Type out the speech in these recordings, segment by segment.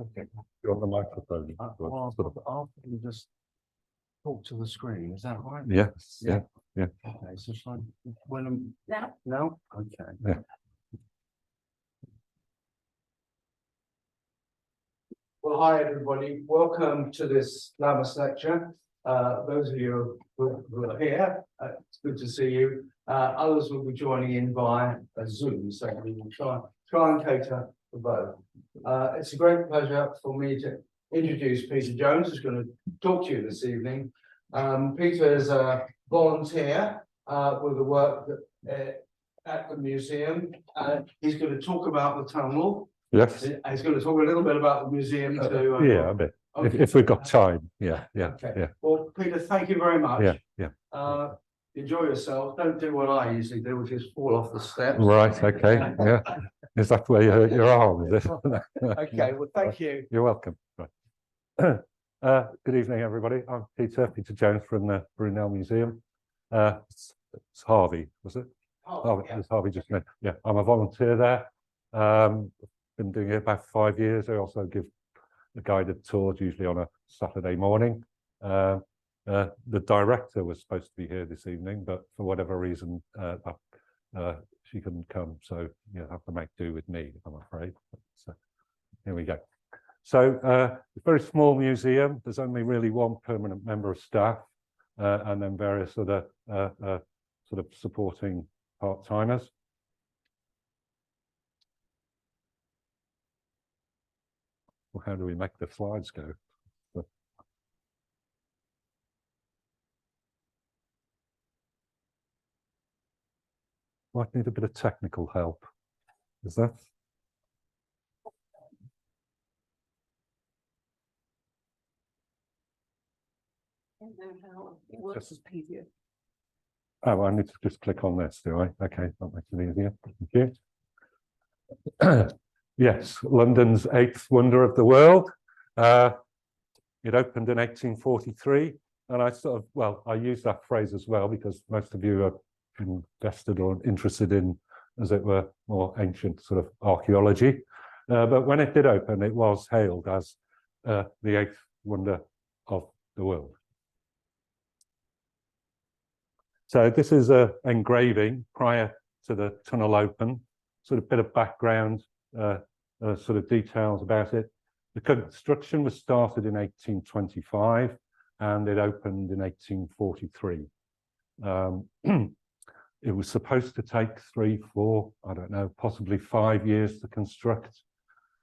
Okay. You want the microphone? I'll just talk to the screen. Is that right? Yes. Yeah. Yeah. Okay. So shall I, when I'm no. Okay. Yeah. Well, hi everybody. Welcome to this Lammas lecture. Those of you who are here, it's good to see you. Others will be joining in via Zoom, so we will try and cater for both. It's a great pleasure for me to introduce Peter Jones, who's going to talk to you this evening. Peter is a volunteer with the work at the museum. He's going to talk about the tunnel. Yes. He's going to talk a little bit about the museum too. Yeah, a bit. Okay. If we've got time. Yeah. Okay. Yeah. Well, Peter, thank you very much. Yeah. Enjoy yourself. Don't do what I usually do, which is fall off the steps. Right. Okay. Yeah. Is that where you hurt your arm? Is it? Okay. Well, thank you. You're welcome. Right. Good evening, everybody. I'm Peter Jones from the Brunel Museum. It's Harvey, was it? Oh, yeah. It's Harvey just meant. Yeah, I'm a volunteer there. Been doing it about 5 years. I also give a guided tours, usually on a Saturday morning. The director was supposed to be here this evening, but for whatever reason, she couldn't come. So you have to make do with me, I'm afraid. So here we go. So it's a very small museum. There's only really one permanent member of staff, and then various other sort of supporting part-timers. Well, how do we make the slides go? Might need a bit of technical help. Is that? I don't know how it works as PDF. Oh, I need to just click on this, do I? Okay, that makes it easier. Thank you. Yes, London's 8th wonder of the world. It opened in 1843, and I use that phrase as well because most of you are invested or interested in, as it were, more ancient sort of archaeology. But when it did open, it was hailed as the 8th wonder of the world. So this is an engraving prior to the tunnel open, sort of bit of background, sort of details about it. The construction was started in 1825 and it opened in 1843. It was supposed to take 3, 4, I don't know, possibly 5 years to construct.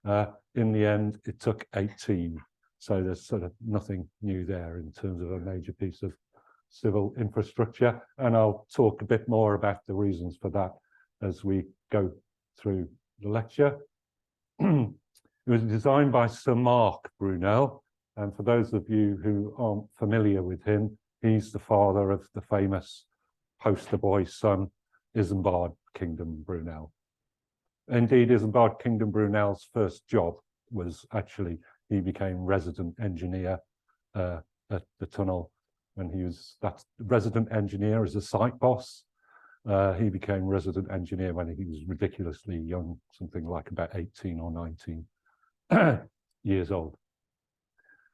In the end, it took 18. So there's sort of nothing new there in terms of a major piece of civil infrastructure. And I'll talk a bit more about the reasons for that as we go through the lecture. It was designed by Sir Marc Brunel. And for those of you who aren't familiar with him, he's the father of the famous poster boy's son, Isambard Kingdom Brunel. Indeed, Isambard Kingdom Brunel's first job was actually, he became resident engineer at the tunnel when he was, that's resident engineer as a site boss. He became resident engineer when he was ridiculously young, something like about 18 or 19 years old.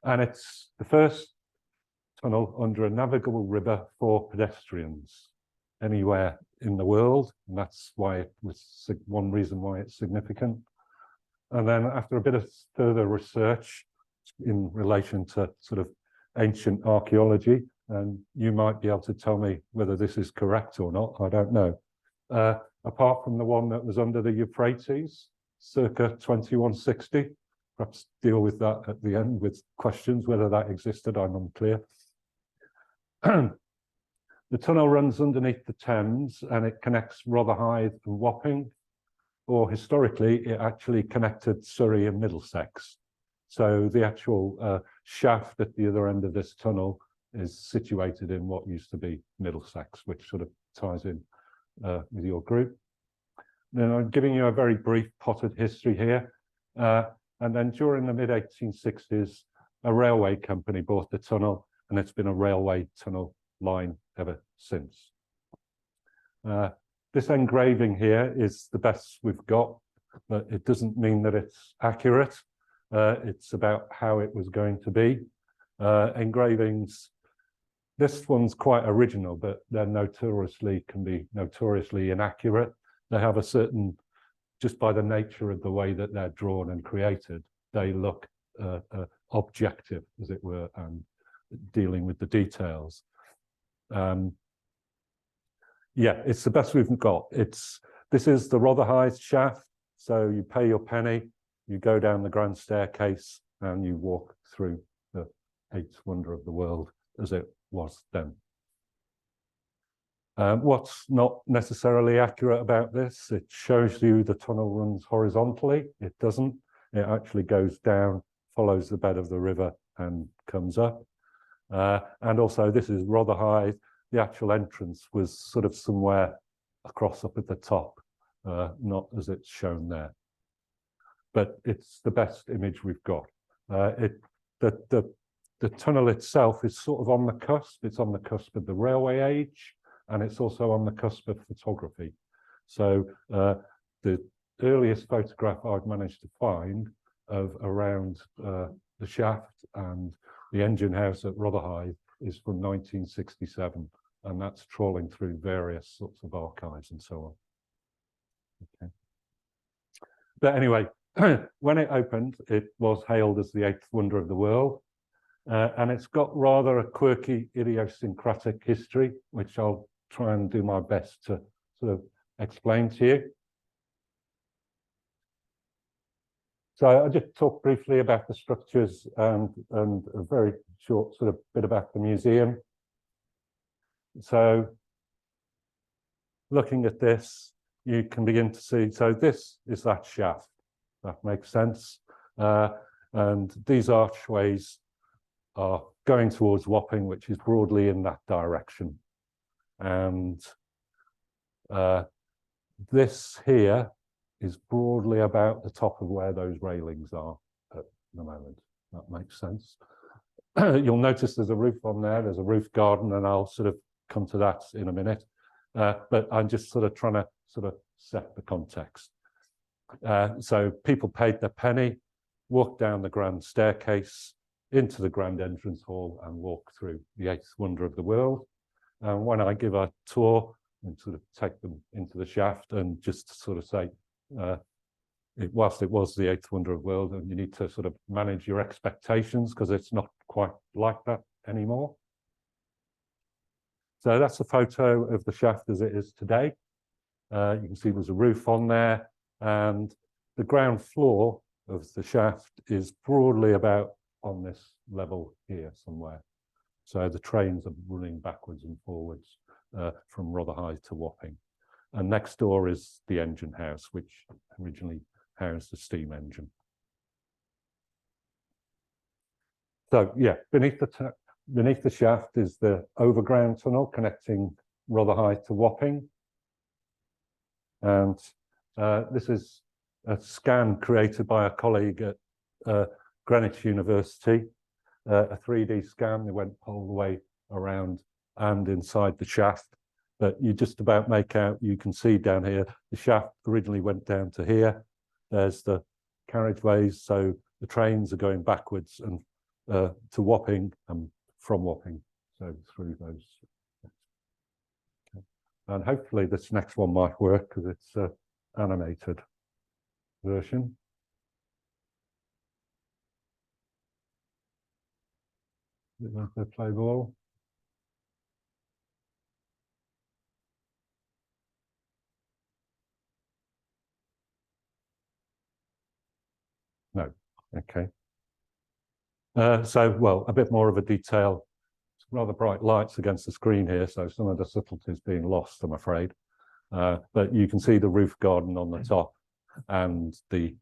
And it's the first tunnel under a navigable river for pedestrians anywhere in the world. And that's why it was one reason why it's significant. And then after a bit of further research in relation to sort of ancient archaeology, and you might be able to tell me whether this is correct or not, I don't know. Apart from the one that was under the Euphrates, circa 2160, perhaps deal with that at the end with questions, whether that existed, I'm unclear. The tunnel runs underneath the Thames and it connects Rotherhithe and Wapping, or historically, it actually connected Surrey and Middlesex. So the actual shaft at the other end of this tunnel is situated in what used to be Middlesex, which sort of ties in with your group. Then I'm giving you a very brief potted history here. And then during the mid-1860s, a railway company bought the tunnel, and it's been a railway tunnel line ever since. This engraving here is the best we've got, but it doesn't mean that it's accurate. It's about how it was going to be. Engravings, this one's quite original, but they're can be notoriously inaccurate. They have a certain, just by the nature of the way that they're drawn and created, they look objective, as it were, and dealing with the details. Yeah, it's the best we've got. This is the Rotherhithe shaft. So you pay your penny, you go down the grand staircase, and you walk through the eighth wonder of the world, as it was then. What's not necessarily accurate about this, it shows you the tunnel runs horizontally. It doesn't. It actually goes down, follows the bed of the river, and comes up. And also, this is Rotherhithe. The actual entrance was sort of somewhere across up at the top, not as it's shown there. But it's the best image we've got. The tunnel itself is sort of on the cusp. It's on the cusp of the railway age, and it's also on the cusp of photography. So the earliest photograph I've managed to find of around the shaft and the engine house at Rotherhithe is from 1967, and that's trawling through various sorts of archives and so on. Okay. But anyway, when it opened, it was hailed as the eighth wonder of the world. And it's got rather a quirky, idiosyncratic history, which I'll try and do my best to sort of explain to you. So I'll just talk briefly about the structures and a very short sort of bit about the museum. So looking at this, you can begin to see, so this is that shaft. That makes sense. And these archways are going towards Wapping, which is broadly in that direction. And this here is broadly about the top of where those railings are at the moment. That makes sense. You'll notice there's a roof on there. There's a roof garden, and I'll sort of come to that in a minute. But I'm just sort of trying to sort of set the context. So people paid their penny, walked down the grand staircase, into the grand entrance hall, and walk through the eighth wonder of the world. And when I give a tour and sort of take them into the shaft and just sort of say, whilst it was the eighth wonder of the world, and you need to sort of manage your expectations because it's not quite like that anymore. So that's a photo of the shaft as it is today. You can see there's a roof on there, and the ground floor of the shaft is broadly about on this level here somewhere. So the trains are running backwards and forwards from Rotherhithe to Wapping. And next door is the engine house, which originally housed the steam engine. So yeah, beneath the shaft is the overground tunnel connecting Rotherhithe to Wapping. And this is a scan created by a colleague at Greenwich University, a 3D scan. They went all the way around and inside the shaft, but you just about make out, you can see down here, the shaft originally went down to here. There's the carriageways, so the trains are going backwards and to Wapping and from Wapping, so through those. Okay. And hopefully this next one might work because it's an animated version. Is it going to play ball? No. Okay. So, well, a bit more of a detail. It's rather bright lights against the screen here, so some of the subtleties being lost, I'm afraid. But you can see the roof garden on the top and the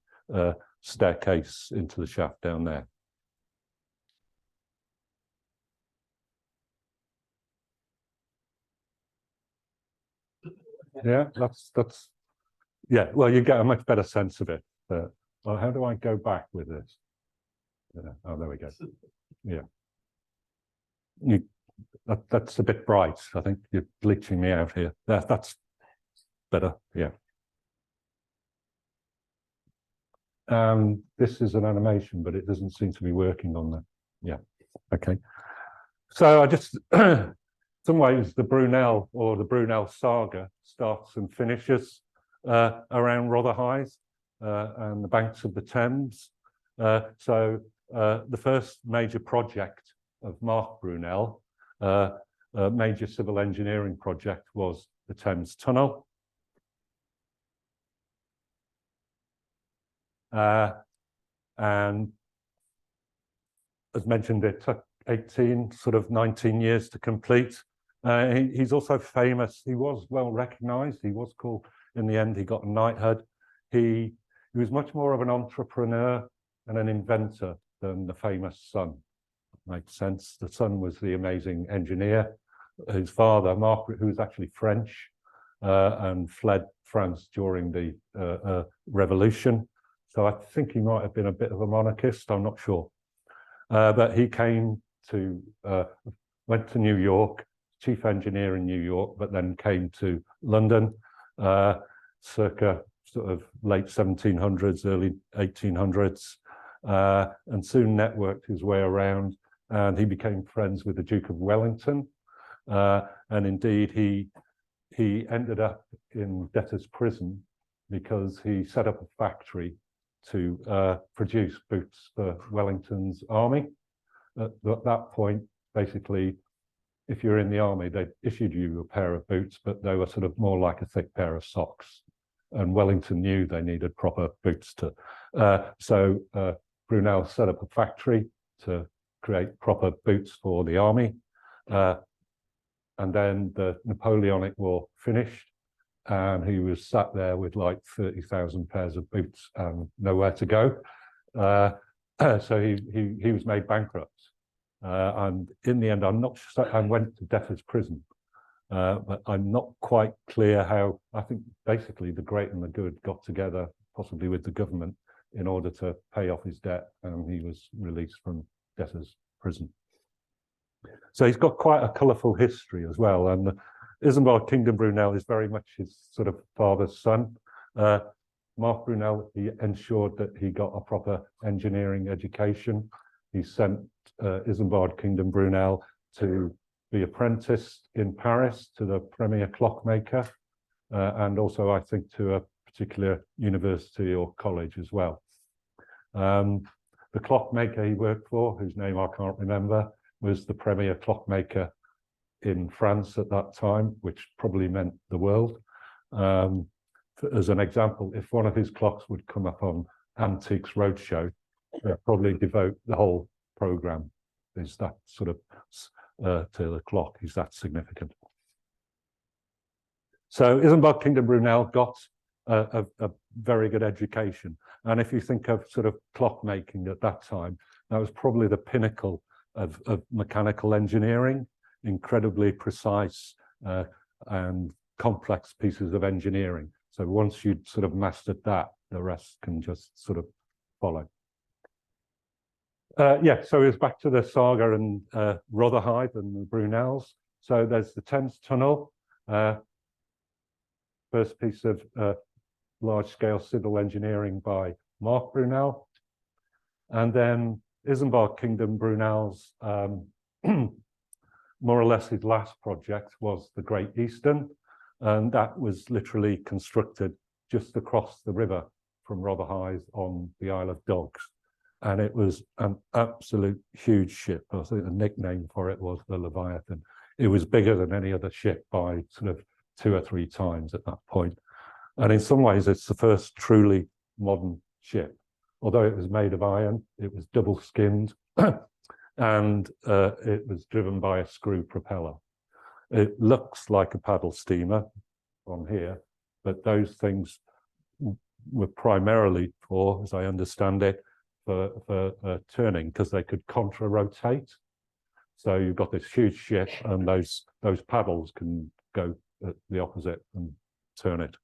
staircase into the shaft down there. Yeah, that's yeah. Well, you get a much better sense of it. Well, how do I go back with this? Yeah. Oh, there we go. Yeah. That's a bit bright. I think you're bleaching me out here. That's better. Yeah. This is an animation, but it doesn't seem to be working on that. Yeah, okay. So I just, some ways the Brunel or the Brunel saga starts and finishes around Rotherhithe and the banks of the Thames. So the first major project of Marc Brunel, a major civil engineering project, was the Thames Tunnel. And as mentioned, it took 19 years to complete. He's also famous. He was well recognized. He was called, in the end, he got a knighthood. He was much more of an entrepreneur and an inventor than the famous son. Makes sense. The son was the amazing engineer. His father, Marc, who was actually French and fled France during the Revolution. So I think he might have been a bit of a monarchist. I'm not sure. But he came to, went to New York, chief engineer in New York, but then came to London circa sort of late 1700s, early 1800s, and soon networked his way around. And he became friends with the Duke of Wellington. And indeed, he ended up in debtor's prison because he set up a factory to produce boots for Wellington's army. At that point, basically, if you're in the army, they issued you a pair of boots, but they were sort of more like a thick pair of socks. And Wellington knew they needed proper boots to. So Brunel set up a factory to create proper boots for the army. And then the Napoleonic War finished, and he was sat there with like 30,000 pairs of boots and nowhere to go. So he was made bankrupt. And in the end, I'm not sure, I went to debtor's prison, but I'm not quite clear how. I think basically the great and the good got together, possibly with the government, in order to pay off his debt, and he was released from debtor's prison. So he's got quite a colourful history as well. And the Isambard Kingdom Brunel is very much his sort of father's son. Marc Brunel, he ensured that he got a proper engineering education. He sent Isambard Kingdom Brunel to be apprenticed in Paris to the premier clockmaker, and also I think to a particular university or college as well. The clockmaker he worked for, whose name I can't remember, was the premier clockmaker in France at that time, which probably meant the world. As an example, if one of his clocks would come up on Antiques Roadshow, they'd probably devote the whole program. Is that sort of to the clock? Is that significant? So Isambard Kingdom Brunel got a very good education, and if you think of sort of clockmaking at that time, that was probably the pinnacle of mechanical engineering. Incredibly precise and complex pieces of engineering. So once you'd sort of mastered that, the rest can just sort of follow. Yeah, so it's back to the saga and Rotherhithe and the Brunels. So there's the Thames Tunnel, first piece of large-scale civil engineering by Marc Brunel. And then Isambard Kingdom Brunel's more or less his last project was the Great Eastern, and that was literally constructed just across the river from Rotherhithe on the Isle of Dogs. And it was an absolute huge ship. I think the nickname for it was the Leviathan. It was bigger than any other ship by sort of 2 or 3 times at that point. And in some ways, it's the first truly modern ship. Although it was made of iron, it was double skinned, and it was driven by a screw propeller. It looks like a paddle steamer on here, but those things were primarily for, as I understand it, for turning, because they could contra-rotate. So you've got this huge ship, and those paddles can go at the opposite and turn it.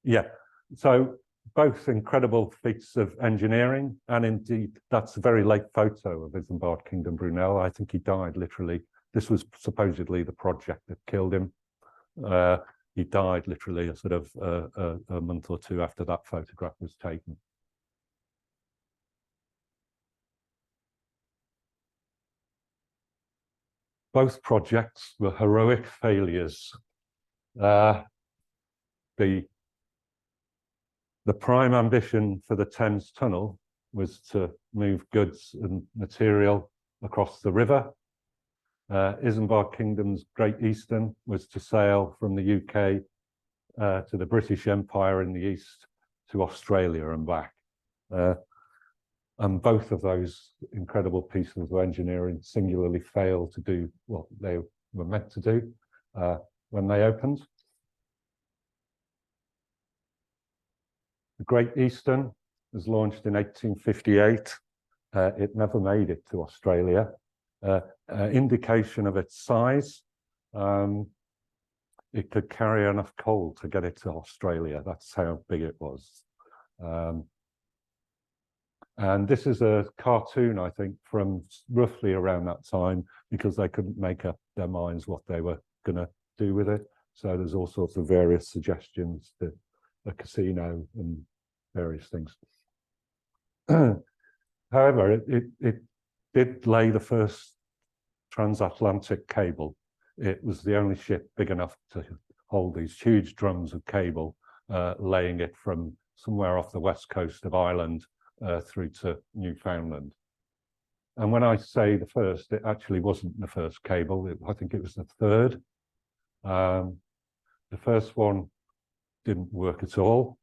Yeah, so both incredible feats of engineering, and indeed that's a very late photo of Isambard Kingdom Brunel. I think he died literally. This was supposedly the project that killed him. he died literally a sort of a month or two after that photograph was taken. Both projects were heroic failures. The prime ambition for the Thames Tunnel was to move goods and material across the river. Isambard Kingdom's Great Eastern was to sail from the UK to the British Empire in the east to Australia and back. And both of those incredible pieces of engineering singularly failed to do what they were meant to do when they opened. The Great Eastern was launched in 1858. It never made it to Australia. Indication of its size, it could carry enough coal to get it to Australia. That's how big it was. And this is a cartoon, I think, from roughly around that time, because they couldn't make up their minds what they were going to do with it. So there's all sorts of various suggestions to a casino and various things. However, it did lay the first transatlantic cable. It was the only ship big enough to hold these huge drums of cable, laying it from somewhere off the west coast of Ireland through to Newfoundland. And when I say the first, it actually wasn't the first cable. I think it was the third. The first one didn't work at all.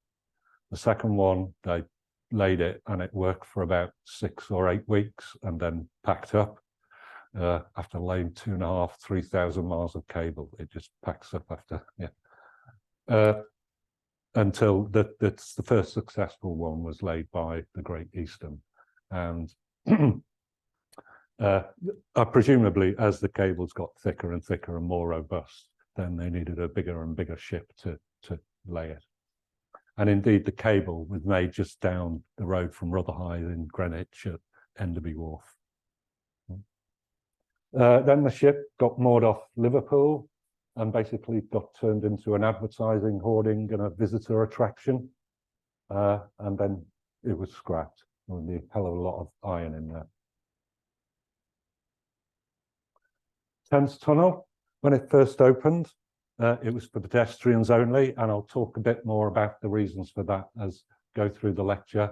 The second one, they laid it and it worked for about 6 or 8 weeks and then packed up. After laying 2.5, 3,000 miles of cable, it just packs up after, until that's the first successful one was laid by the Great Eastern. And presumably, as the cables got thicker and thicker and more robust, then they needed a bigger and bigger ship to lay it. And indeed, the cable was made just down the road from Rotherhithe in Greenwich at Enderby Wharf. Then the ship got moored off Liverpool and basically got turned into an advertising hoarding and a visitor attraction. And then it was scrapped. There was a hell of a lot of iron in there. Thames Tunnel, when it first opened, it was for pedestrians only, and I'll talk a bit more about the reasons for that as go through the lecture.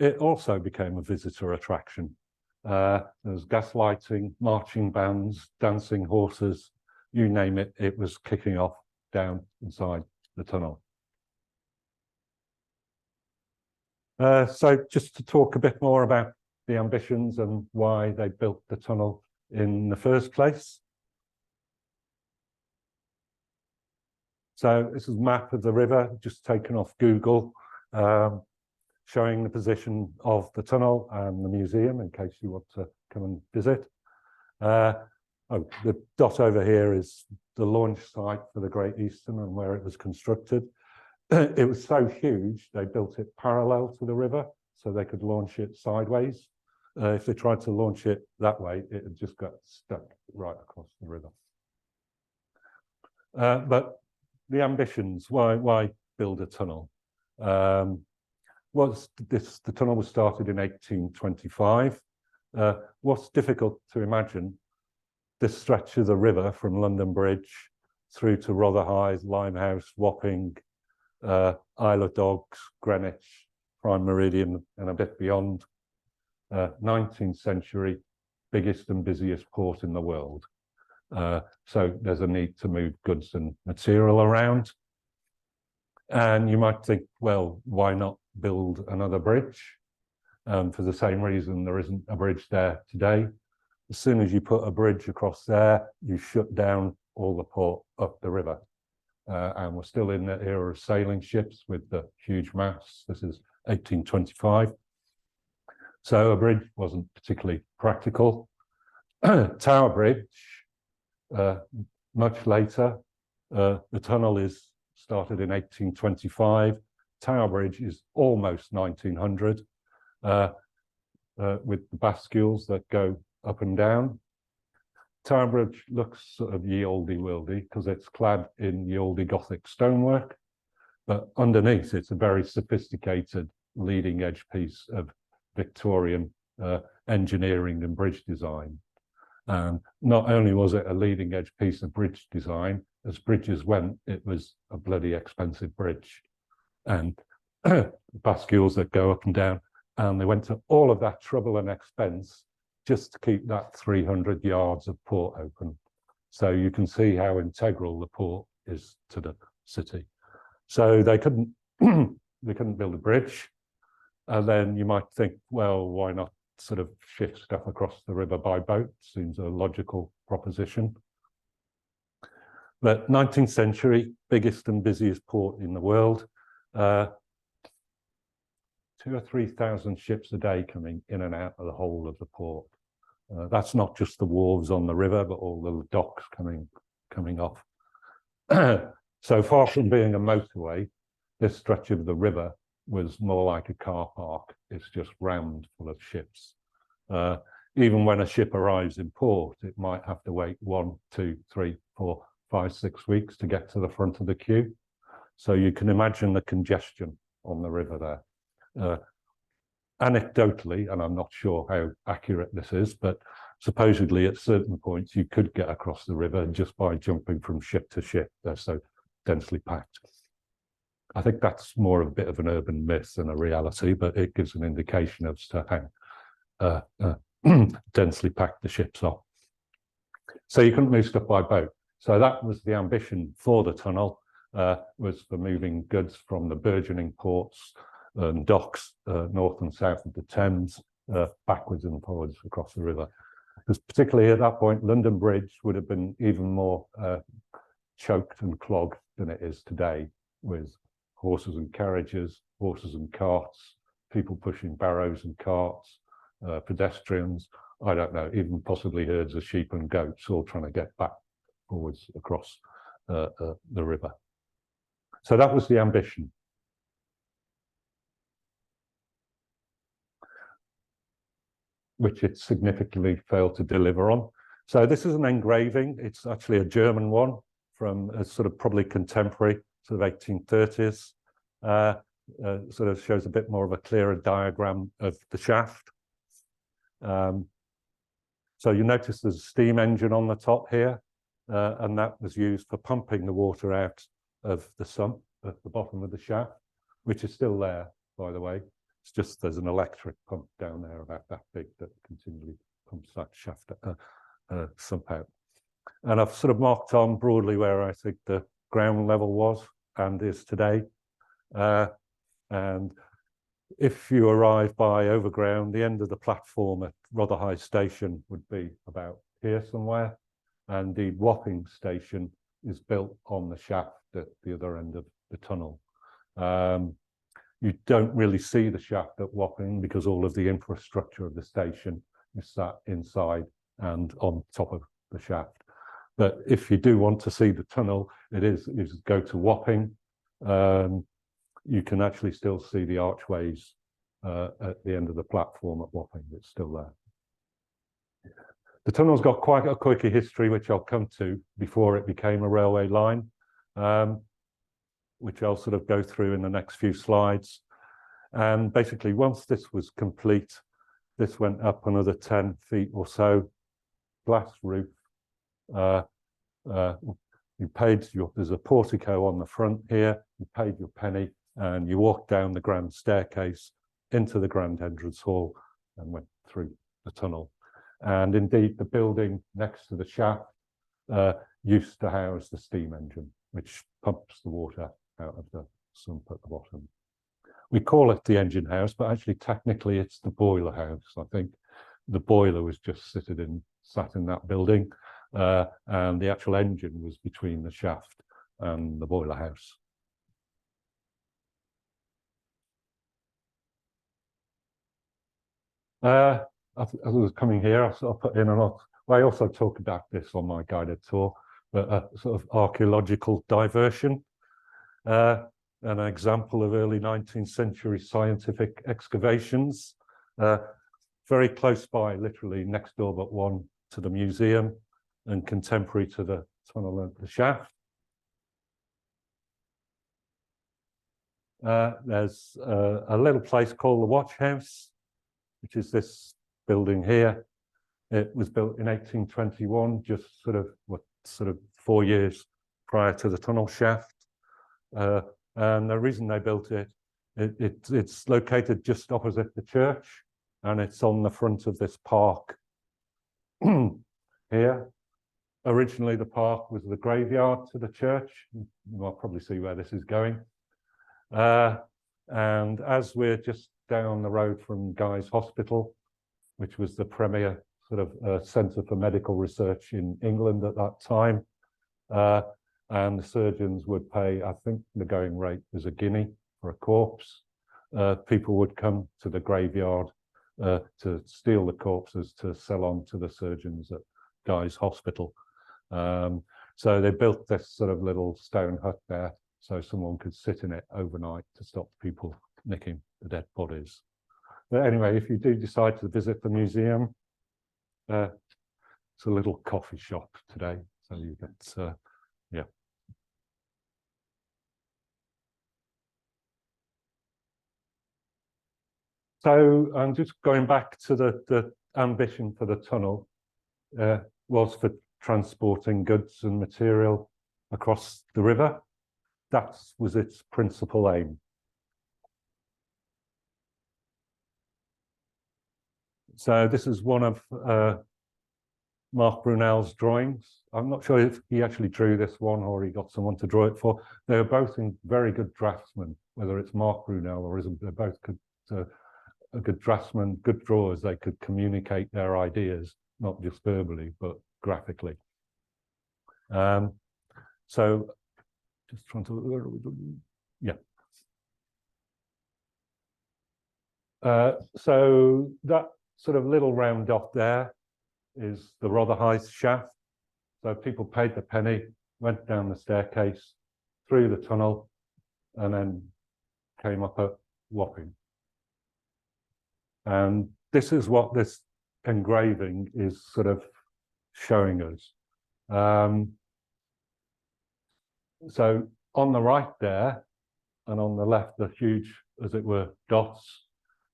It also became a visitor attraction. There was gaslighting, marching bands, dancing horses, you name it, it was kicking off down inside the tunnel. So just to talk a bit more about the ambitions and why they built the tunnel in the first place. So this is a map of the river, just taken off Google, showing the position of the tunnel and the museum in case you want to come and visit. The dot over here is the launch site for the Great Eastern and where it was constructed. It was so huge, they built it parallel to the river so they could launch it sideways. If they tried to launch it that way, it had just got stuck right across the river. But the ambitions, why build a tunnel? The tunnel was started in 1825. What's difficult to imagine, this stretch of the river from London Bridge through to Rotherhithe, Limehouse, Wapping, Isle of Dogs, Greenwich, Prime Meridian, and a bit beyond. 19th century, biggest and busiest port in the world. So there's a need to move goods and material around. And you might think, well, why not build another bridge? For the same reason there isn't a bridge there today. As soon as you put a bridge across there, you shut down all the port up the river. And we're still in the era of sailing ships with the huge masts. This is 1825. So a bridge wasn't particularly practical. Tower Bridge, much later. The tunnel is started in 1825. Tower Bridge is almost 1900, with the bascules that go up and down. Tower Bridge looks sort of ye olde worldy because it's clad in ye olde Gothic stonework, but underneath it's a very sophisticated leading edge piece of Victorian engineering and bridge design. And not only was it a leading edge piece of bridge design, as bridges went, it was a bloody expensive bridge. And bascules that go up and down, and they went to all of that trouble and expense just to keep that 300 yards of port open. So you can see how integral the port is to the city. So they couldn't build a bridge. And then you might think, well, why not sort of shift stuff across the river by boat? Seems a logical proposition. But 19th century, biggest and busiest port in the world. 2,000 or 3,000 ships a day coming in and out of the whole of the port. That's not just the wharves on the river, but all the docks coming off. So far from being a motorway, this stretch of the river was more like a car park. It's just rammed full of ships. Even when a ship arrives in port, it might have to wait 1, 2, 3, 4, 5, 6 weeks to get to the front of the queue. So you can imagine the congestion on the river there. Anecdotally, and I'm not sure how accurate this is, but supposedly at certain points you could get across the river just by jumping from ship to ship. They're so densely packed. I think that's more of a bit of an urban myth than a reality, but it gives an indication as to how densely packed the ships are. So you couldn't move stuff by boat. So that was the ambition for the tunnel, was for moving goods from the burgeoning ports and docks north and south of the Thames, backwards and forwards across the river. Because particularly at that point, London Bridge would have been even more choked and clogged than it is today, with horses and carriages, horses and carts, people pushing barrows and carts, pedestrians, I don't know, even possibly herds of sheep and goats all trying to get back forwards across the river. So that was the ambition. Which it significantly failed to deliver on. So this is an engraving. It's actually a German one from a sort of probably contemporary, sort of 1830s. Sort of shows a bit more of a clearer diagram of the shaft. So you notice there's a steam engine on the top here, and that was used for pumping the water out of the sump at the bottom of the shaft, which is still there, by the way. It's just there's an electric pump down there about that big that continually pumps that shaft sump out. And I've sort of marked on broadly where I think the ground level was and is today. And if you arrive by overground, the end of the platform at Rotherhithe Station would be about here somewhere. And the Wapping Station is built on the shaft at the other end of the tunnel. You don't really see the shaft at Wapping because all of the infrastructure of the station is sat inside and on top of the shaft. But if you do want to see the tunnel, you go to Wapping. You can actually still see the archways at the end of the platform at Wapping. It's still there. The tunnel's got quite a quirky history, which I'll come to before it became a railway line. Which I'll sort of go through in the next few slides. And basically, once this was complete, this went up another 10 feet or so, glass roof. You paid there's a portico on the front here, you paid your penny, and you walked down the grand staircase into the grand entrance hall and went through the tunnel. And indeed, the building next to the shaft used to house the steam engine, which pumps the water out of the sump at the bottom. We call it the engine house, but actually technically it's the boiler house. I think the boiler was just sat in that building, and the actual engine was between the shaft and the boiler house. As I was coming here, I sort of put in a lot. I also talk about this on my guided tour, but a sort of archaeological diversion. An example of early 19th century scientific excavations, very close by, literally next door but one to the museum. and contemporary to the tunnel and the shaft. There's a little place called the Watch House, which is this building here. It was built in 1821, just sort of 4 years prior to the tunnel shaft. And the reason they built it, it's located just opposite the church, and it's on the front of this park here. Originally, the park was the graveyard to the church. You'll probably see where this is going. And as we're just down the road from Guy's Hospital, which was the premier sort of centre for medical research in England at that time, and the surgeons would pay, I think the going rate was a guinea for a corpse. People would come to the graveyard to steal the corpses to sell on to the surgeons at Guy's Hospital. So they built this sort of little stone hut there so someone could sit in it overnight to stop people nicking the dead bodies. But anyway, if you do decide to visit the museum, it's a little coffee shop today. So you get, yeah. So I'm just going back to the ambition for the tunnel was for transporting goods and material across the river. That was its principal aim. So this is one of Marc Brunel's drawings. I'm not sure if he actually drew this one or he got someone to draw it for. They were both in very good draftsmen, whether it's Marc Brunel or isn't. They're both a good draftsman, good drawers. They could communicate their ideas, not just verbally, but graphically. So just trying to, yeah. So that sort of little round dot there is the Rotherhithe shaft. So people paid the penny, went down the staircase, through the tunnel, and then came up at Wapping. And this is what this engraving is sort of showing us. So on the right there, and on the left, the huge, as it were, dots,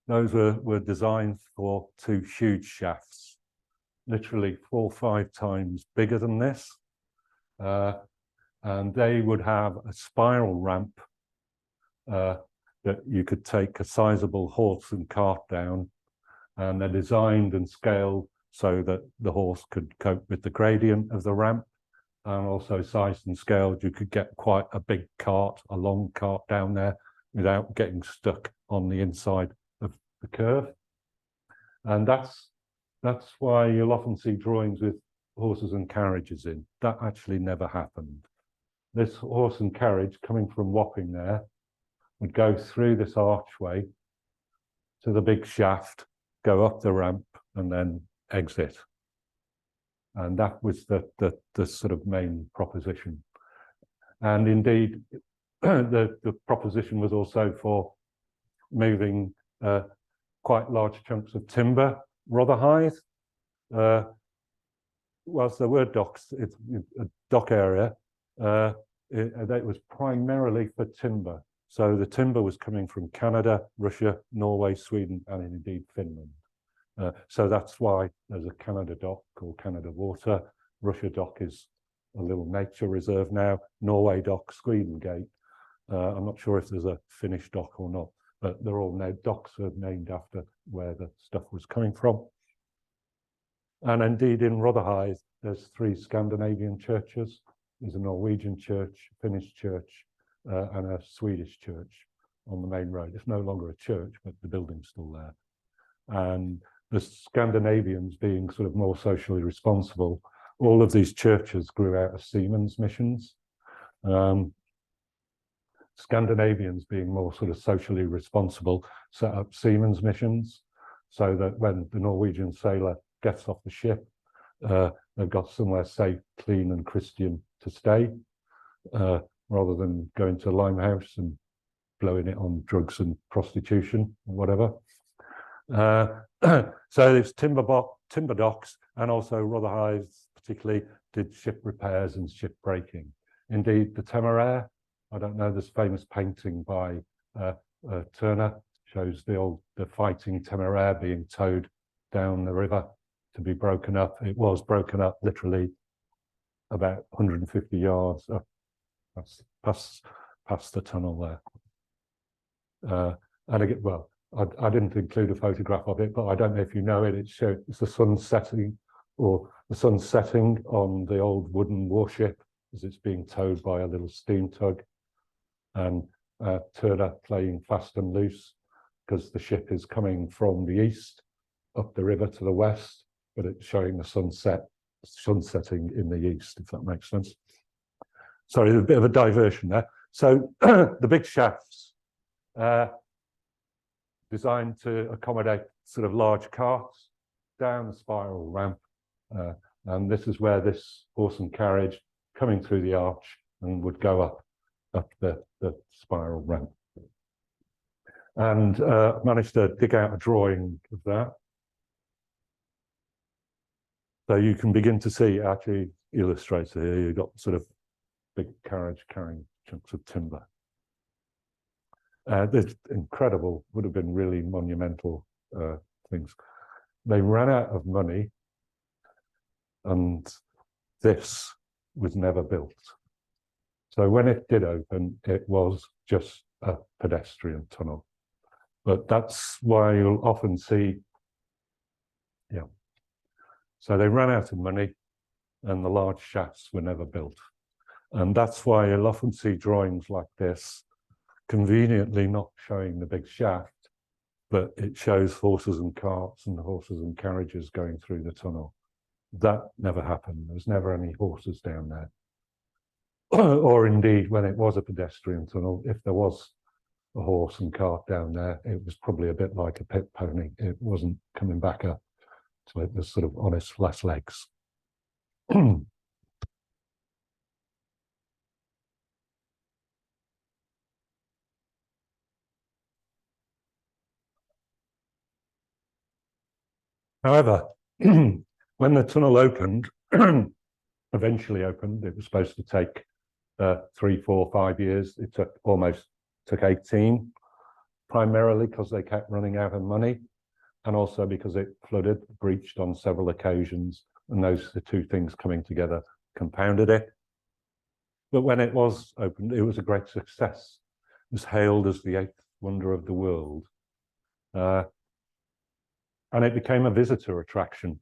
those were designed for two huge shafts, literally 4 or 5 times bigger than this. And they would have a spiral ramp that you could take a sizable horse and cart down, and they're designed and scaled so that the horse could cope with the gradient of the ramp, and also sized and scaled. You could get quite a big cart, a long cart down there without getting stuck on the inside of the curve. And that's why you'll often see drawings with horses and carriages in. That actually never happened. This horse and carriage coming from Wapping there would go through this archway to the big shaft, go up the ramp, and then exit. And that was the sort of main proposition. And indeed, the proposition was also for moving quite large chunks of timber. Rotherhithe, whilst there were docks, it's a dock area, it was primarily for timber. So the timber was coming from Canada, Russia, Norway, Sweden, and indeed Finland. So that's why there's a Canada dock called Canada Water. Russia dock is a little nature reserve now. Norway dock, Sweden Gate. I'm not sure if there's a Finnish dock or not, but they're all now docks are named after where the stuff was coming from. And indeed in Rotherhithe, there's 3 Scandinavian churches. There's a Norwegian church, Finnish church, and a Swedish church on the main road. It's no longer a church, but the building's still there. And the Scandinavians being sort of more socially responsible, all of these churches grew out of seamen's missions. Scandinavians being more sort of socially responsible set up seamen's missions so that when the Norwegian sailor gets off the ship, they've got somewhere safe, clean and Christian to stay, rather than going to Limehouse and blowing it on drugs and prostitution or whatever. So there's timber docks, and also Rotherhithe particularly did ship repairs and ship breaking. Indeed, the Temeraire, I don't know, this famous painting by Turner shows the fighting Temeraire being towed down the river to be broken up. It was broken up literally about 150 yards up past the tunnel there. And again, well, I didn't include a photograph of it, but I don't know if you know it. It's the sun setting, or the sun setting on the old wooden warship as it's being towed by a little steam tug, and Turner playing fast and loose because the ship is coming from the east up the river to the west, but it's showing the sun setting in the east, if that makes sense. Sorry, there's a bit of a diversion there. So the big shafts, designed to accommodate sort of large carts down the spiral ramp. And this is where this horse and carriage coming through the arch and would go up the spiral ramp. And managed to dig out a drawing of that. So you can begin to see, actually illustrated here, you've got sort of big carriage carrying chunks of timber. There's incredible, would have been really monumental things. They ran out of money, and this was never built. So when it did open, it was just a pedestrian tunnel. But that's why you'll often see, yeah. So they ran out of money, and the large shafts were never built. And that's why you'll often see drawings like this, conveniently not showing the big shaft, but it shows horses and carts and horses and carriages going through the tunnel. That never happened. There was never any horses down there. Or indeed, when it was a pedestrian tunnel, if there was a horse and cart down there, it was probably a bit like a pit pony. It wasn't coming back up. So it was sort of on its flat legs. However, when the tunnel opened, eventually opened, it was supposed to take 3, 4, 5 years. It took 18, primarily because they kept running out of money, and also because it flooded, breached on several occasions, and the two things coming together compounded it. But when it was opened, it was a great success. It was hailed as the 8th wonder of the world. And it became a visitor attraction.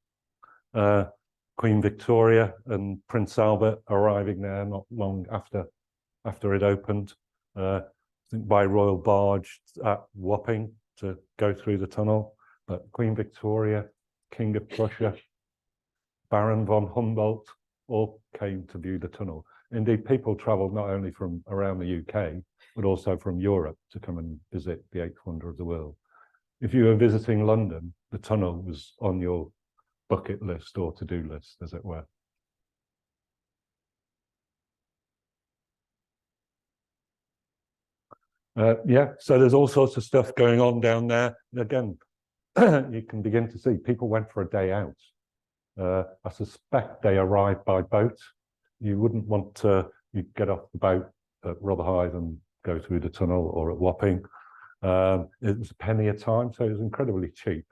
Queen Victoria and Prince Albert arriving there not long after it opened, I think by royal barge at Wapping to go through the tunnel. But Queen Victoria, King of Prussia, Baron von Humboldt all came to view the tunnel. Indeed, people travelled not only from around the UK, but also from Europe to come and visit the 8th wonder of the world. If you were visiting London, the tunnel was on your bucket list or to-do list, as it were. Yeah, so there's all sorts of stuff going on down there. Again, you can begin to see people went for a day out. I suspect they arrived by boat. You wouldn't want to, you'd get off the boat at Rotherhithe and go through the tunnel, or at Wapping. It was a penny a time, so it was incredibly cheap,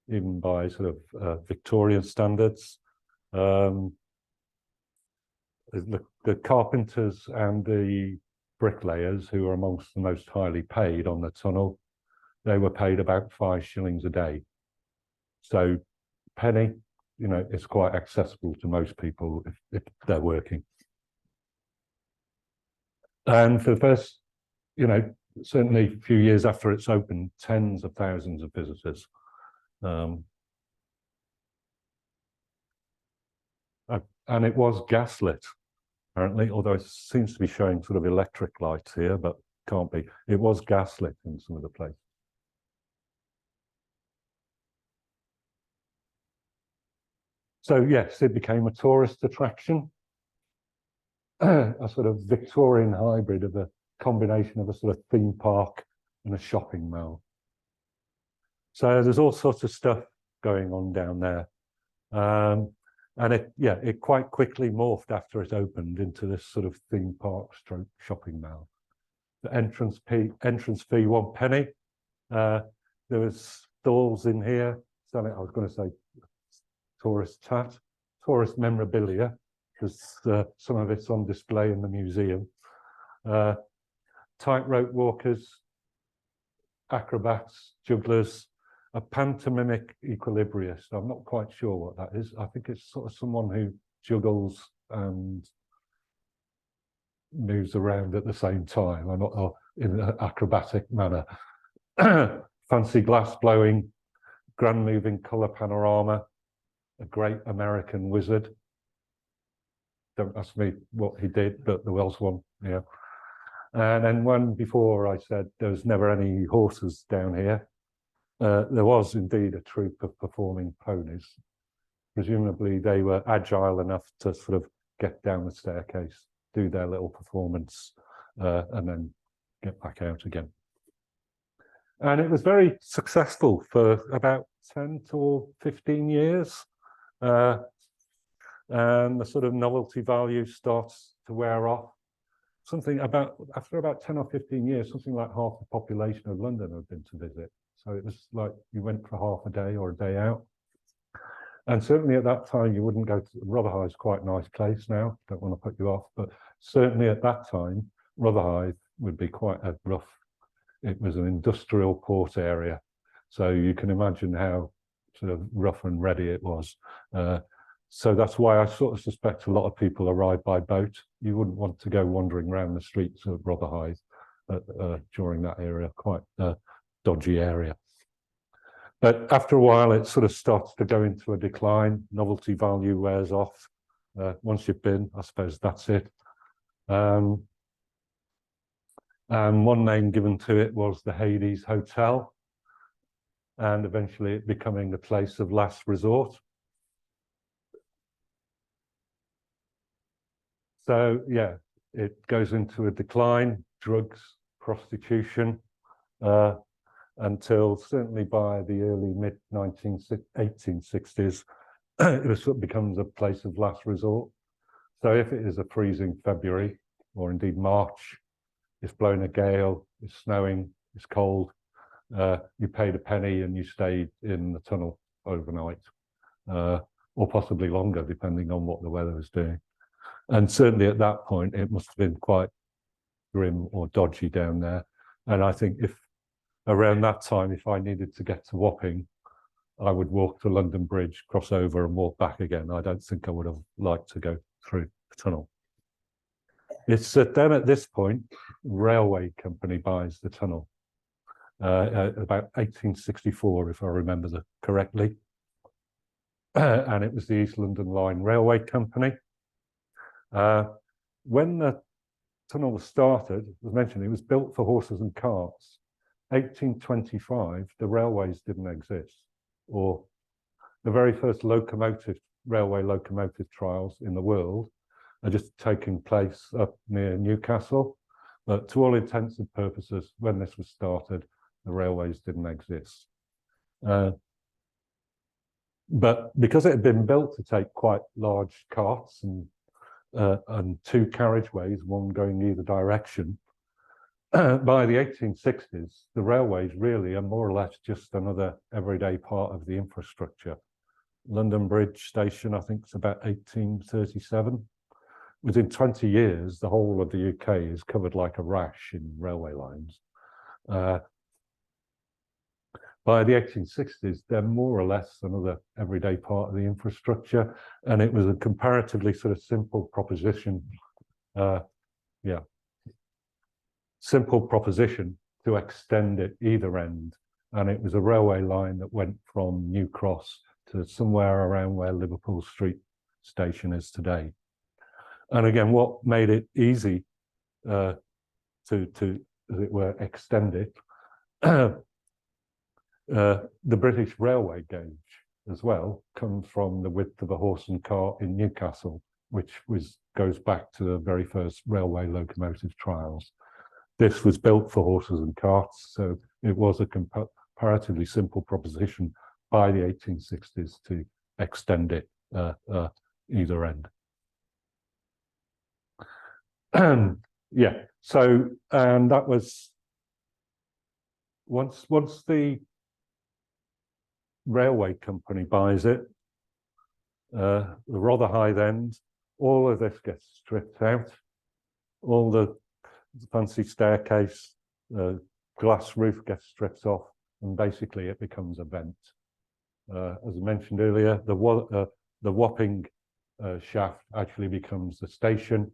even by sort of Victorian standards. The carpenters and the bricklayers, who are amongst the most highly paid on the tunnel, they were paid about 5 shillings a day. So penny, you know, it's quite accessible to most people if they're working. And for the first, you know, certainly a few years after it's opened, tens of thousands of visitors. And it was gaslit, apparently, although it seems to be showing sort of electric lights here, but can't be. It was gaslit in some of the places. So yes, it became a tourist attraction, a sort of Victorian hybrid of a combination of a sort of theme park and a shopping mall. So there's all sorts of stuff going on down there. And it quite quickly morphed after it opened into this sort of theme park stroke shopping mall. The entrance fee 1 penny. There was stalls in here selling, I was going to say tourist memorabilia, because some of it's on display in the museum. Tightrope walkers, acrobats, jugglers, a pantomimic equilibrist. I'm not quite sure what that is. I think it's sort of someone who juggles and moves around at the same time. I'm not in an acrobatic manner. Fancy glass blowing, grand moving colour panorama, a great American wizard. Don't ask me what he did, but there was one, yeah. And then when before I said there was never any horses down here, there was indeed a troupe of performing ponies. Presumably they were agile enough to sort of get down the staircase, do their little performance, and then get back out again. And it was very successful for about 10 to 15 years. And the sort of novelty value starts to wear off. After about 10 or 15 years, something like half the population of London had been to visit. So it was like you went for half a day or a day out. And certainly at that time, you wouldn't go to Rotherhithe is quite a nice place now. Don't want to put you off, but certainly at that time, Rotherhithe would be quite a rough. It was an industrial port area. So you can imagine how sort of rough and ready it was. So that's why I sort of suspect a lot of people arrive by boat. You wouldn't want to go wandering around the streets of Rotherhithe during that area, quite a dodgy area. But after a while, it sort of starts to go into a decline. Novelty value wears off. Once you've been, I suppose that's it. And one name given to it was the Hades Hotel, and eventually it becoming the place of last resort. So yeah, it goes into a decline, drugs, prostitution, until certainly by the early mid-1860s, it sort of becomes a place of last resort. So if it is a freezing February, or indeed March, it's blowing a gale, it's snowing, it's cold, you paid a penny and you stayed in the tunnel overnight, or possibly longer, depending on what the weather was doing. And certainly at that point, it must have been quite grim or dodgy down there. And I think if around that time, if I needed to get to Wapping, I would walk to London Bridge, cross over and walk back again. I don't think I would have liked to go through the tunnel. It's then at this point, railway company buys the tunnel, about 1864, if I remember correctly. And it was the East London Line Railway Company. When the tunnel was started, as mentioned, it was built for horses and carts. 1825, the railways didn't exist, or the very first railway locomotive trials in the world are just taking place up near Newcastle. But to all intents and purposes, when this was started, the railways didn't exist. But because it had been built to take quite large carts and 2 carriageways, one going either direction, by the 1860s, the railways really are more or less just another everyday part of the infrastructure. London Bridge Station, I think, is about 1837. Within 20 years, the whole of the UK is covered like a rash in railway lines. By the 1860s, they're more or less another everyday part of the infrastructure, and it was a comparatively sort of simple proposition. Simple proposition to extend it either end, and it was a railway line that went from New Cross to somewhere around where Liverpool Street Station is today. And again, what made it easy to, as it were, extend it, the British railway gauge as well comes from the width of a horse and cart in Newcastle, which goes back to the very first railway locomotive trials. This was built for horses and carts, so it was a comparatively simple proposition by the 1860s to extend it either end. Yeah, so and that was once the railway company buys it, the Rotherhithe end, all of this gets stripped out, all the fancy staircase, glass roof gets stripped off, and basically it becomes a vent. As I mentioned earlier, the Wapping shaft actually becomes the station,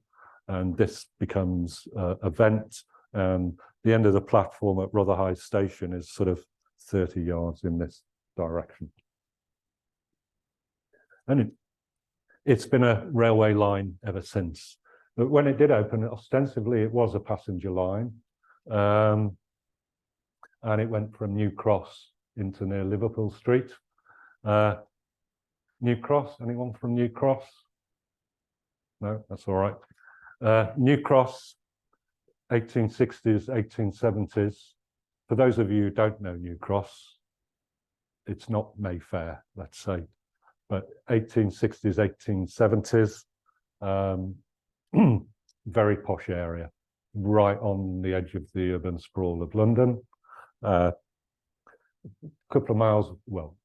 and this becomes a vent. And the end of the platform at Rotherhithe station is sort of 30 yards in this direction. And it's been a railway line ever since. But when it did open, ostensibly it was a passenger line. And it went from New Cross into near Liverpool Street. New Cross, anyone from New Cross? No, that's all right. New Cross, 1860s, 1870s. For those of you who don't know New Cross, it's not Mayfair, let's say, but 1860s, 1870s, very posh area, right on the edge of the urban sprawl of London. A couple of miles, well,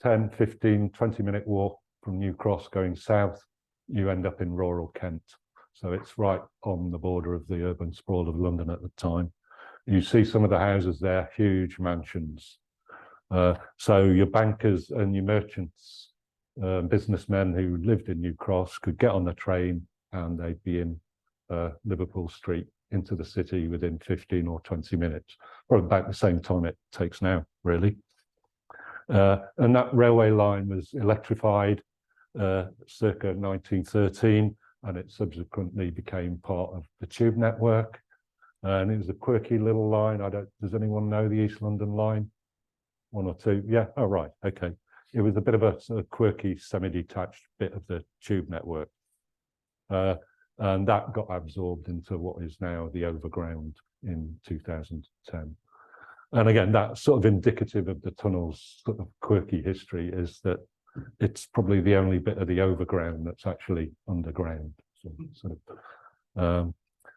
10, 15, 20-minute walk from New Cross going south, you end up in rural Kent. So it's right on the border of the urban sprawl of London at the time. You see some of the houses there, huge mansions. So your bankers and your merchants, businessmen who lived in New Cross could get on the train and they'd be in Liverpool Street into the city within 15 or 20 minutes, or about the same time it takes now, really. And that railway line was electrified circa 1913, and it subsequently became part of the tube network. And it was a quirky little line. Does anyone know the East London line? One or two? Yeah, oh, right, okay. It was a bit of a sort of quirky, semi-detached bit of the tube network. And that got absorbed into what is now the Overground in 2010. And again, that's sort of indicative of the tunnel's sort of quirky history, is that it's probably the only bit of the Overground that's actually underground. So, sort of,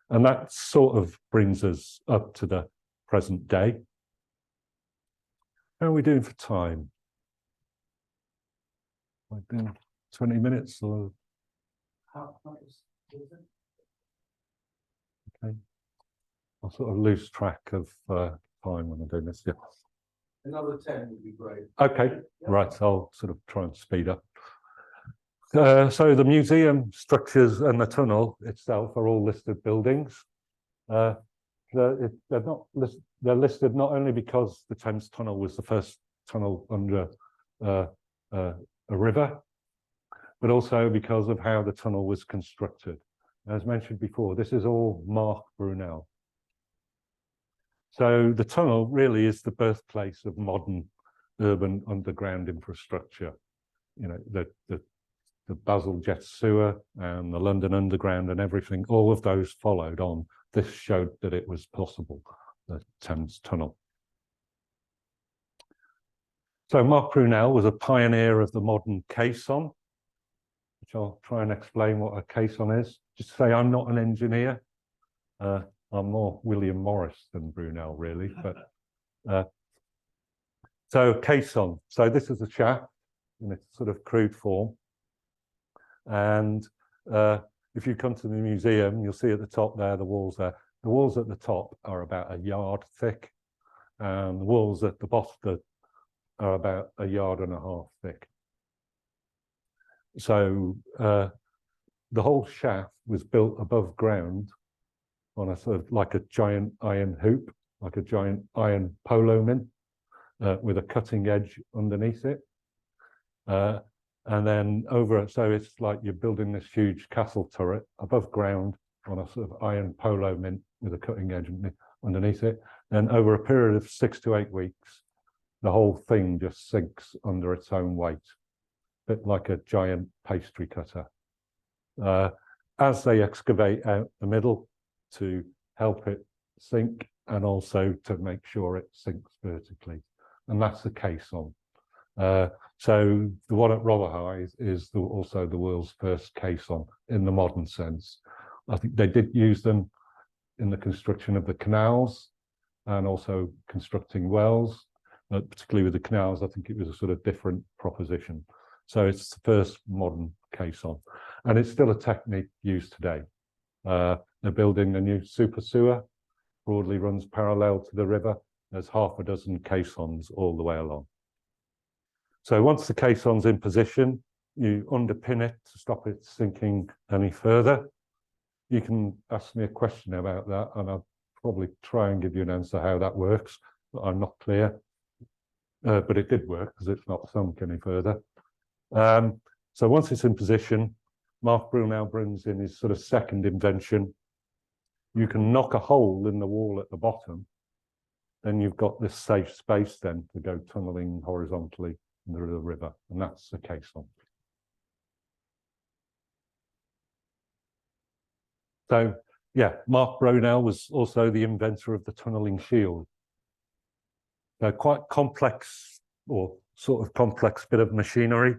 and that sort of brings us up to the present day. How are we doing for time? I've been 20 minutes or... Okay. I'll sort of lose track of time when I'm doing this. Yeah. Another 10 would be great. Okay, right. I'll sort of try and speed up. So the museum structures and the tunnel itself are all listed buildings. They're listed not only because the Thames Tunnel was the first tunnel under a river, but also because of how the tunnel was constructed. As mentioned before, this is all Marc Brunel. So the tunnel really is the birthplace of modern urban underground infrastructure. You know, the Basel Jet Sewer and the London Underground and everything, all of those followed on. This showed that it was possible, the Thames Tunnel. So Marc Brunel was a pioneer of the modern caisson, which I'll try and explain what a caisson is. Just to say I'm not an engineer. I'm more William Morris than Brunel, really. But so caisson. So this is a shaft in its sort of crude form. And if you come to the museum, you'll see at the top there, the walls there. The walls at the top are about a yard thick, and the walls at the bottom are about a yard and a half thick. So the whole shaft was built above ground on a sort of like a giant iron hoop, like a giant iron polo min, with a cutting edge underneath it. And then over it, so it's like you're building this huge castle turret above ground on a sort of iron polo mint with a cutting edge underneath it. And over a period of 6 to 8 weeks, the whole thing just sinks under its own weight, a bit like a giant pastry cutter. As they excavate out the middle to help it sink and also to make sure it sinks vertically. And that's the caisson. So the one at Rotherhithe is also the world's first caisson in the modern sense. I think they did use them in the construction of the canals and also constructing wells, particularly with the canals. I think it was a sort of different proposition. So it's the first modern caisson, and it's still a technique used today. They're building a new super sewer, broadly runs parallel to the river. There's half a dozen caissons all the way along. So once the caisson's in position, you underpin it to stop it sinking any further. You can ask me a question about that, and I'll probably try and give you an answer how that works, but I'm not clear. But it did work because it's not sunk any further. So once it's in position, Marc Brunel brings in his sort of second invention. You can knock a hole in the wall at the bottom, then you've got this safe space then to go tunneling horizontally into the river, and that's the caisson. So yeah, Marc Brunel was also the inventor of the tunnelling shield. They're quite complex, or sort of complex bit of machinery.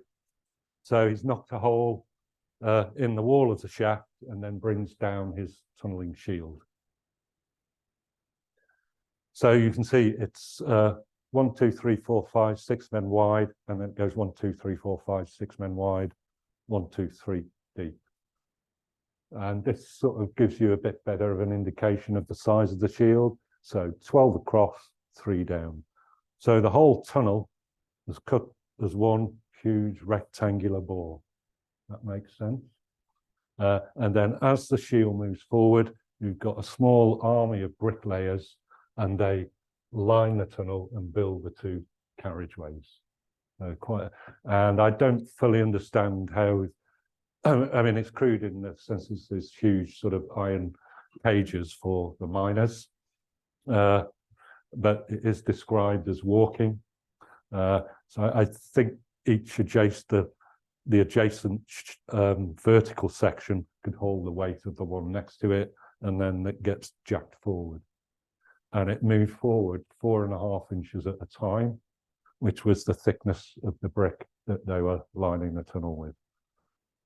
So he's knocked a hole in the wall of the shaft and then brings down his tunnelling shield. So you can see it's 1, 2, 3, 4, 5, 6 men wide, and then it goes 1, 2, 3, 4, 5, 6 men wide, 1, 2, 3 deep. And this sort of gives you a bit better of an indication of the size of the shield. So 12 across, 3 down. So the whole tunnel was cut as one huge rectangular bore. That makes sense. And then as the shield moves forward, you've got a small army of bricklayers, and they line the tunnel and build the 2 carriageways. And I don't fully understand how. I mean, it's crude in the sense it's this huge sort of iron cages for the miners, but it is described as walking. So I think each adjacent vertical section could hold the weight of the one next to it, and then it gets jacked forward. And it moved forward 4.5 inches at a time, which was the thickness of the brick that they were lining the tunnel with.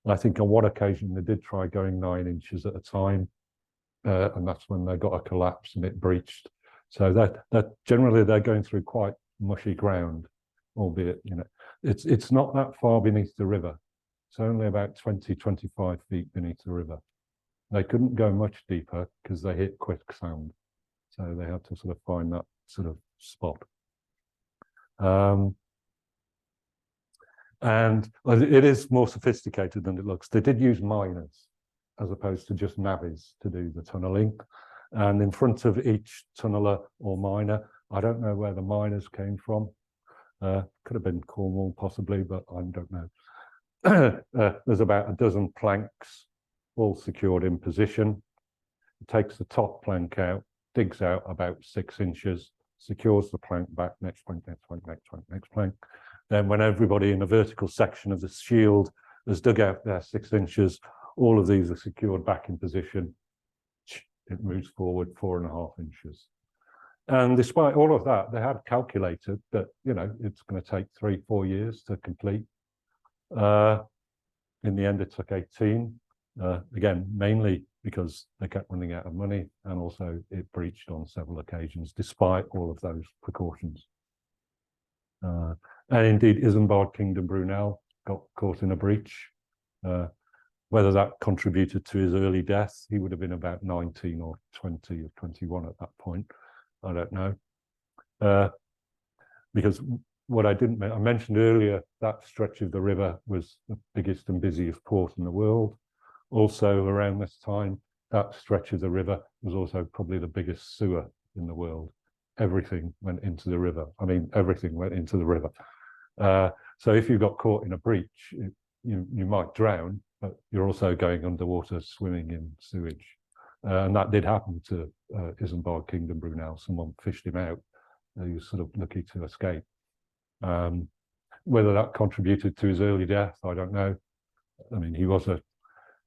I think on one occasion they did try going 9 inches at a time, and that's when they got a collapse and it breached. So that generally they're going through quite mushy ground, albeit, you know, it's not that far beneath the river. It's only about 20, 25 feet beneath the river. They couldn't go much deeper because they hit quicksand. So they had to sort of find that sort of spot. And it is more sophisticated than it looks. They did use miners as opposed to just navvies to do the tunneling. And in front of each tunneler or miner, I don't know where the miners came from. Could have been Cornwall possibly, but I don't know. There's about a dozen planks, all secured in position. It takes the top plank out, digs out about 6 inches, secures the plank back, next plank, next plank, next plank, next plank. Then when everybody in a vertical section of the shield has dug out their 6 inches, all of these are secured back in position. It moves forward 4.5 inches. And despite all of that, they had calculated that, you know, it's going to take 3-4 years to complete. In the end, it took 18. Again, mainly because they kept running out of money, and also it breached on several occasions, despite all of those precautions. And indeed, Isambard Kingdom Brunel got caught in a breach. Whether that contributed to his early death, he would have been about 19 or 20 or 21 at that point. I don't know. Because what I mentioned earlier, that stretch of the river was the biggest and busiest port in the world. Also, around this time, that stretch of the river was also probably the biggest sewer in the world. Everything went into the river. I mean, everything went into the river. So if you got caught in a breach, you might drown, but you're also going underwater swimming in sewage. And that did happen to Isambard Kingdom Brunel. Someone fished him out. He was sort of lucky to escape. Whether that contributed to his early death, I don't know. I mean, he was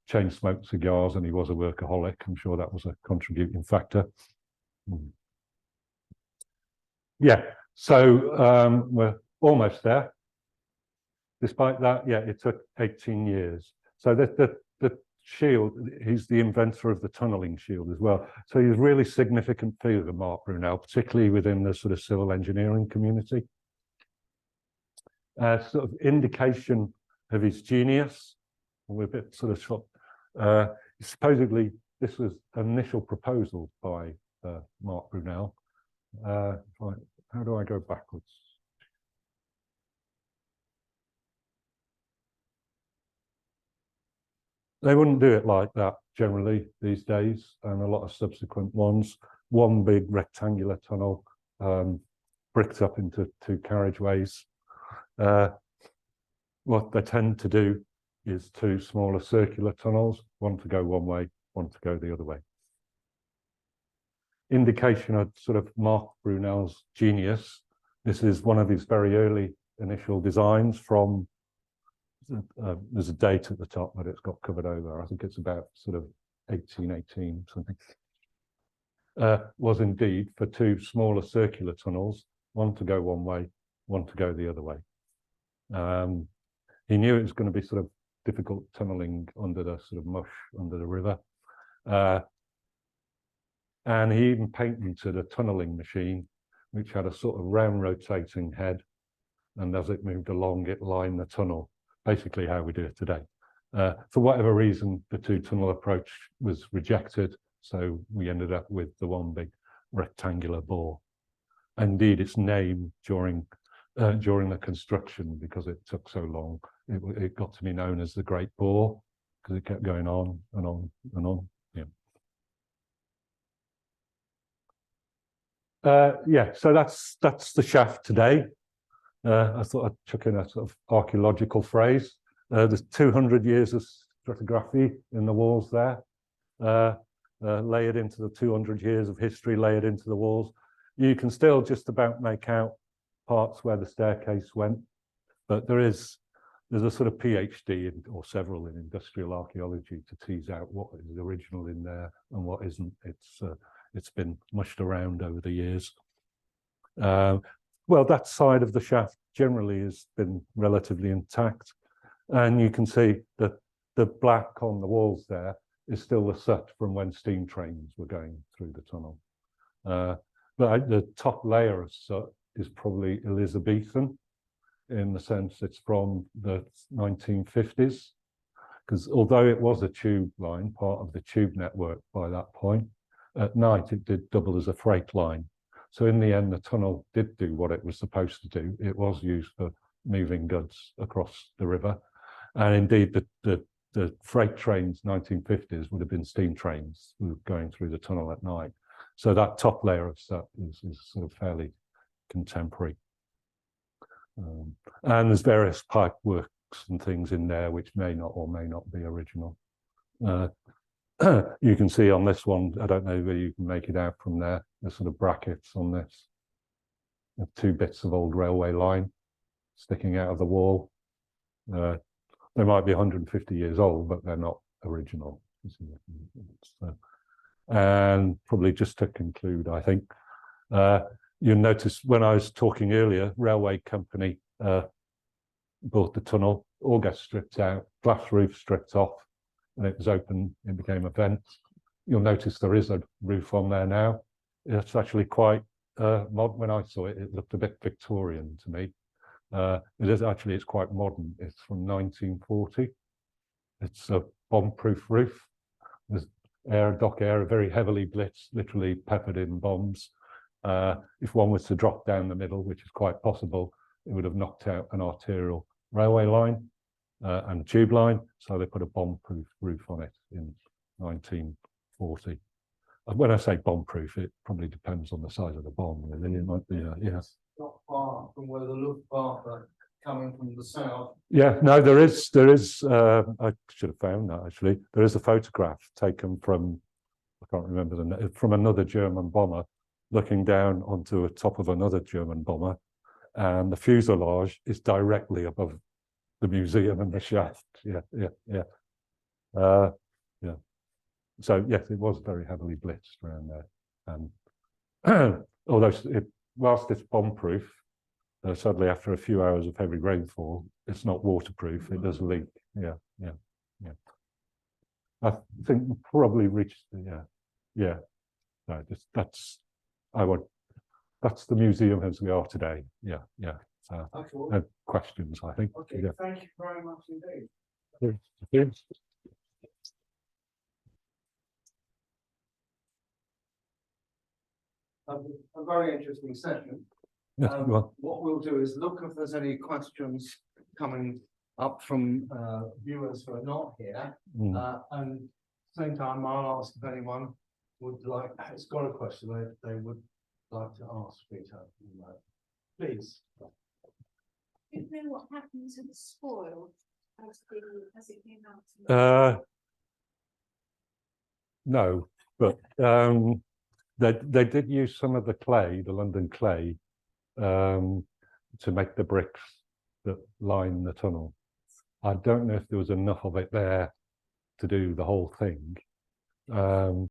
chain smoked cigars and he was a workaholic. I'm sure that was a contributing factor. Yeah, so we're almost there. despite that, yeah, it took 18 years. So the shield, he's the inventor of the tunneling shield as well. So he's a really significant figure, Marc Brunel, particularly within the sort of civil engineering community. Sort of indication of his genius. We're a bit sort of shocked. Supposedly, this was an initial proposal by Marc Brunel. How do I go backwards? They wouldn't do it like that generally these days, and a lot of subsequent ones. One big rectangular tunnel, bricked up into 2 carriageways. What they tend to do is 2 smaller circular tunnels, one to go one way, one to go the other way. Indication of sort of Marc Brunel's genius. This is one of his very early initial designs from, there's a date at the top, but it's got covered over. I think it's about sort of 1818 something. Was indeed for 2 smaller circular tunnels, one to go one way, one to go the other way. He knew it was going to be sort of difficult tunneling under the sort of mush under the river. And he even patented a tunneling machine, which had a sort of round rotating head. And as it moved along, it lined the tunnel, basically how we do it today. For whatever reason, the 2 tunnel approach was rejected. So we ended up with the one big rectangular bore. Indeed, its name during the construction, because it took so long, it got to be known as the Great Bore, because it kept going on and on and on. Yeah, so that's the shaft today. I thought I'd chuck in a sort of archaeological phrase. There's 200 years of stratigraphy in the walls there, layered into the 200 years of history layered into the walls. You can still just about make out parts where the staircase went, but there's a sort of PhD or several in industrial archaeology to tease out what is original in there and what isn't. It's been mushed around over the years. Well, that side of the shaft generally has been relatively intact, and you can see that the black on the walls there is still the soot from when steam trains were going through the tunnel. But the top layer of soot is probably Elizabethan, in the sense it's from the 1950s, because although it was a tube line, part of the tube network by that point, at night it did double as a freight line. So in the end, the tunnel did do what it was supposed to do. It was used for moving goods across the river. And indeed, the freight trains, 1950s, would have been steam trains going through the tunnel at night. So that top layer of stuff is sort of fairly contemporary. And there's various pipe works and things in there which may not or may not be original. You can see on this one, I don't know whether you can make it out from there, there's sort of brackets on this. 2 bits of old railway line sticking out of the wall. They might be 150 years old, but they're not original. And probably just to conclude, I think, you'll notice when I was talking earlier, railway company bought the tunnel, all got stripped out, glass roof stripped off, and it was open, it became a vent. You'll notice there is a roof on there now. It's actually quite modern. When I saw it, it looked a bit Victorian to me. It's quite modern. It's from 1940. It's a bomb-proof roof. There's dock air, very heavily blitzed, literally peppered in bombs. If one was to drop down the middle, which is quite possible, it would have knocked out an arterial railway line and a tube line. So they put a bomb-proof roof on it in 1940. When I say bomb-proof, it probably depends on the size of the bomb. Really. It might be, yes. Not far from where the Luftwaffe are coming from the south. Yeah, no, there is. I should have found that actually. There is a photograph taken from, I can't remember the name, from another German bomber, looking down onto the top of another German bomber, and the fuselage is directly above the museum and the shaft. Yeah. So yes, it was very heavily blitzed around there, and although whilst it's bomb-proof, Sadly, after a few hours of heavy rainfall, it's not waterproof. It does leak. Yeah. I think we probably reached yeah. No, that's the museum as we are today. Yeah. So Okay, no questions, I think. okay, Yeah. thank you very much indeed. Yes. A very interesting session. Yes, well, What we'll do is look if there's any questions coming up from viewers who are not here. And same time, I'll ask if anyone has got a question they would like to ask Peter. Please. Do you know what happened to the spoil as it came out? no, but they did use some of the clay, the London clay, to make the bricks that line the tunnel. I don't know if there was enough of it there to do the whole thing.